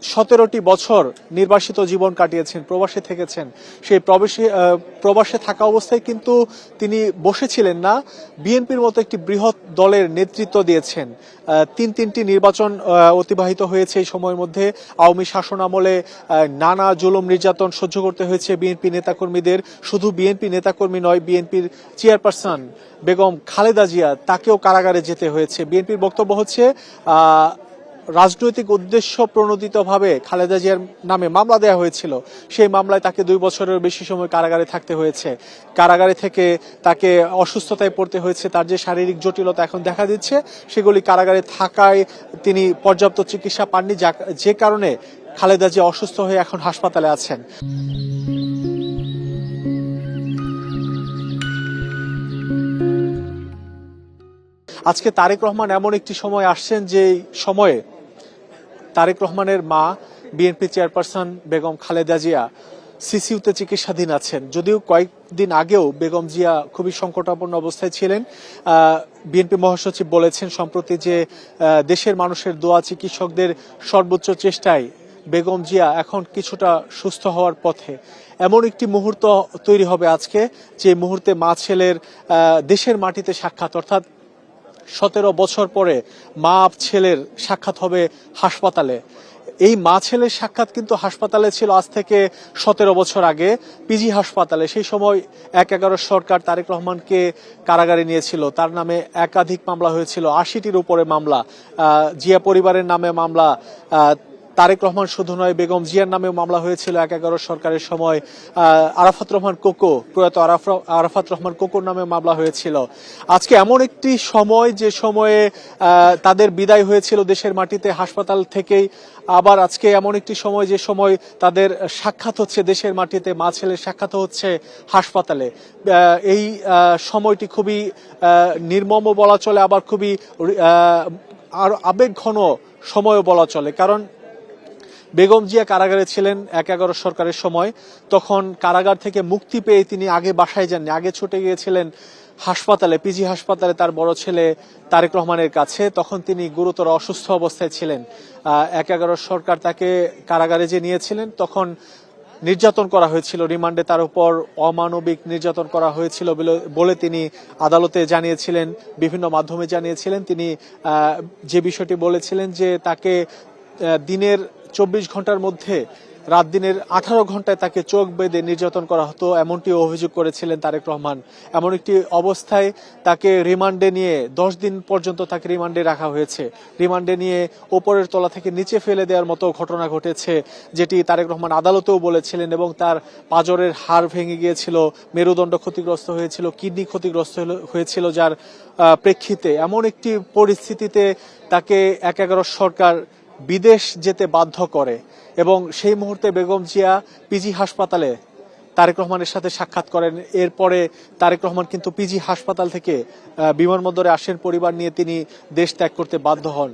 17টি বছর নির্বাসিত জীবন কাটিয়েছেন, প্রবাসে থেকেছেন। সেই প্রবাসে থাকা অবস্থায় কিন্তু তিনি বসেছিলেন না, বিএনপির মতো একটি বৃহৎ দলের নেতৃত্ব দিয়েছেন। তিনটি নির্বাচন অতিবাহিত হয়েছে এই সময়ের মধ্যে। আওয়ামী শাসন আমলে নানা জুলুম নির্যাতন সহ্য করতে হয়েছে বিএনপি নেতাকর্মীদের। শুধু বিএনপি নেতাকর্মী নয়, বিএনপির চেয়ারপারসন বেগম খালেদা জিয়া, তাকেও কারাগারে যেতে হয়েছে। বিএনপির বক্তব্য হচ্ছে রাজনৈতিক উদ্দেশ্য প্রণোদিতভাবে খালেদা জিয়ার নামে মামলা দেওয়া হয়েছিল। সেই মামলায় তাকে 2 বছরের বেশি সময় কারাগারে থাকতে হয়েছে। কারাগারে থেকে তাকে অসুস্থতায় পড়তে হয়েছে। তার যে শারীরিক জটিলতা এখন দেখা দিচ্ছে, সেগুলি কারাগারে থাকায় তিনি পর্যাপ্ত চিকিৎসা পাননি, যে কারণে খালেদা জিয়া অসুস্থ হয়ে এখন হাসপাতালে আছেন। আজকে তারেক রহমান এমন একটি সময় আসছেন যে সময়ে তারেক রহমানের মা বিএনপি চেয়ারপারসন বেগম খালেদা জিয়া সিসিউতে চিকিৎসাধীন আছেন। যদিও কয়েকদিন আগেও বেগম জিয়া খুবই সংকটাপন্ন অবস্থায় ছিলেন। বিএনপি মহাসচিব বলেছেন সম্প্রতি যে দেশের মানুষের দোয়া, চিকিৎসকদের সর্বোচ্চ চেষ্টায় বেগম জিয়া এখন কিছুটা সুস্থ হওয়ার পথে। এমন একটি মুহূর্ত তৈরি হবে আজকে, যে মুহূর্তে মা ছেলের দেশের মাটিতে সাক্ষাৎ, অর্থাৎ 17 বছর পরে মা ছেলের সাক্ষাৎ হবে হাসপাতালে। এই মা ছেলের সাক্ষাৎ কিন্তু হাসপাতালে ছিল আজ থেকে 17 বছর আগে, পিজি হাসপাতালে। সেই সময় 1/11 সরকার তারেক রহমানকে কারাগারে নিয়েছিল। তার নামে একাধিক মামলা হয়েছিল, 80টির উপরে মামলা। জিয়া পরিবারের নামে মামলা, তারেক রহমান শুধু নয়, বেগম জিয়ার নামেও মামলা হয়েছিল 1/11 সরকারের সময়। আরাফাত রহমান কোকো, প্রয়াত আরাফাত রহমান কোকোর নামে মামলা হয়েছিল। আজকে এমন একটি সময়, যে সময়ে তাদের বিদায় হয়েছিল দেশের মাটিতে হাসপাতাল থেকেই, আবার আজকে এমন একটি সময় যে সময় তাদের সাক্ষাৎ হচ্ছে দেশের মাটিতে, মা ছেলের সাক্ষাৎ হচ্ছে হাসপাতালে। এই সময়টি খুবই নির্মম বলা চলে, আবার খুবই আর আবেগঘন সময়ও বলা চলে। কারণ বেগম জিয়া কারাগারে ছিলেন 1/11 সরকারের সময়। তখন কারাগার থেকে মুক্তি পেয়ে তিনি আগে বাসায় যাননি, আগে ছুটে গিয়েছিলেন হাসপাতালে, পিজি হাসপাতালে তার বড় ছেলে তারেক রহমানের কাছে। তখন তিনি গুরুতর অসুস্থ অবস্থায় ছিলেন। 1/11 সরকার তাকে কারাগারে যে নিয়েছিলেন, তখন নির্যাতন করা হয়েছিল, রিমান্ডে তার উপর অমানবিক নির্যাতন করা হয়েছিল বলে তিনি আদালতে জানিয়েছিলেন, বিভিন্ন মাধ্যমে জানিয়েছিলেন। তিনি যে বিষয়টি বলেছিলেন যে তাকে দিনের 24 ঘন্টার মধ্যে রাত দিনের 18 ঘন্টায় তাকে চোখ বেঁধে নির্যাতন করা হতো, এমনটি অভিযোগ করেছিলেন তারেক রহমান। এমন একটি অবস্থায় তাকে রিমান্ডে নিয়ে 10 দিন পর্যন্ত তাকে রিমান্ডে রাখা হয়েছে। রিমান্ডে নিয়ে ওপরের তলা থেকে নিচে ফেলে দেওয়ার মতো ঘটনা ঘটেছে, যেটি তারেক রহমান আদালতেও বলেছিলেন। এবং তার পাঁজরের হাড় ভেঙে গিয়েছিল, মেরুদণ্ড ক্ষতিগ্রস্ত হয়েছিল, কিডনি ক্ষতিগ্রস্ত হয়েছিল, যার প্রেক্ষিতে এমন একটি পরিস্থিতিতে তাকে 1/11 সরকার বিদেশ যেতে বাধ্য করে। এবং সেই মুহূর্তে বেগম জিয়া পিজি হাসপাতালে তারেক রহমানের সাথে সাক্ষাৎ করেন। এরপরে তারেক রহমান কিন্তু পিজি হাসপাতাল থেকে বিমানবন্দরে আসেন, পরিবার নিয়ে তিনি দেশ ত্যাগ করতে বাধ্য হন।